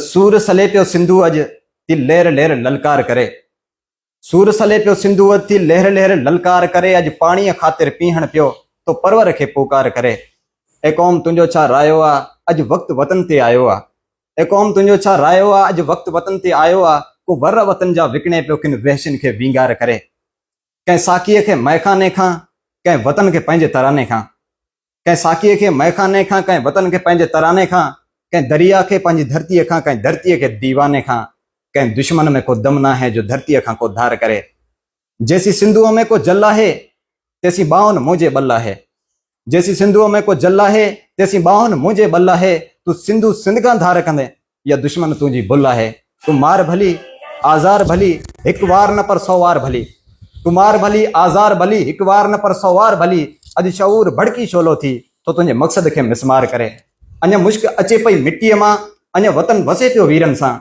सूर सले पियो सिंधु अज ती लहर लहर ललकार करे। सूर सले पियो सिंधु अज ती लहर लहर ललकार करे। अज पानी खातिर पीहण पियो तो परवर खे पुकार करे। ए कौम तुंजो छा रायो आ अज वक्त वतन ते आयो आ। ए कौम तुंजो छा रायो आ अज वक्त वतन ते आयो आ। को वर वतन जा विकणे पियो किन वहशन खे विंगार करे। कंहिं साकीअ खे मैखाने खां कंहिं वतन खे पंहिंजे तराने खां। कंहिं साकीअ खे मैखाने खां कंहिं वतन खे पंहिंजे तराने खां। कंहिं दरिया खे पंहिंजी धरतीअ खां कंहिं धरतीअ खे दीवाने खां। कंहिं दुश्मन में को दम ना है जो धरतीअ खां को धार करे। जैसी सिंधुअ में को जल आहे तैसी बाहुन मुंहिंजे बल आहे। जैसी सिंधुअ में को जल आहे तैसी बाहुन मुंहिंजे बल आहे। तू सिंधु सिंध खां धार कंदे या दुश्मन तुंहिंजी भुल आहे। तू मार भली आज़ार भली हिकु वार न पर 100 वार भली। तू मार भली आज़ार भली हिकु वार न पर 100 वार भली। अॼु शऊर भड़की छोलो थी तो तुंहिंजे मक़सद खे मिसमार करे। अञा मुश्क अचे पई मिट्टीअ मां अञा वतन वसे पियो वीरनि सां।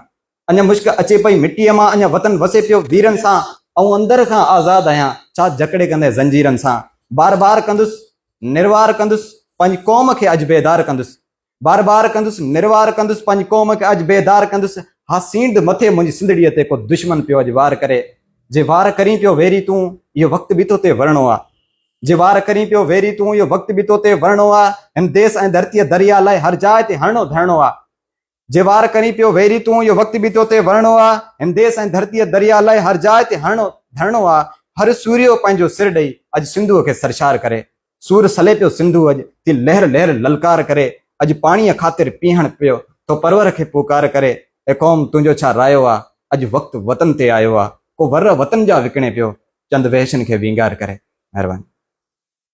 अञा मुश्क अचे पई मिट्टीअ मां अञा वतन वसे पियो वीरनि सां। ऐं अंदर खां आज़ाद आहियां छा जकड़े कंदे ज़ंजीरनि सां। बार बार कंदुसि निर्वार कंदुसि पंहिंजी क़ौम खे अॼु बेदार कंदुसि। बार बार कंदुसि निर्वार कंदुसि पंहिंजी क़ौम खे अॼु बेदार कंदुसि। हा सींड मथे मुंहिंजी सिंधड़ीअ ते को दुश्मन पियो अॼु वार करे। जे वार करी पियो वेरी तूं इहो वक़्तु बि तो ते वरणो आहे। जे वार करी पियो वेरी तूं इहो वक़्तु बि तो ते वरणो आहे। हिन देश ऐं धरतीअ दरिया लाइ हर जाइ ते हरणो धरणो आहे। जे वार करी पियो वेरी तूं इहो वक़्तु बि तो ते वरणो आहे। हिन देश ऐं धरतीअ दरिया लाइ हर जाइ ते हरणो धरणो आहे। हर सूर्यो पंहिंजो सिर ॾेई अॼु सिंधुअ खे सरशार करे। सूर सले पियो सिंधु अॼु ती लहर लहर ललकार करे। अॼु पाणीअ खातिर पीहण पियो तो परवर खे पुकार करे। ए कौम तुंहिंजो छा रायो आहे अॼु वक़्तु वतन ते आयो आहे। को वर वतन जा विकणे पियो चंद वहशन खे विंगार करे। महिरबानी।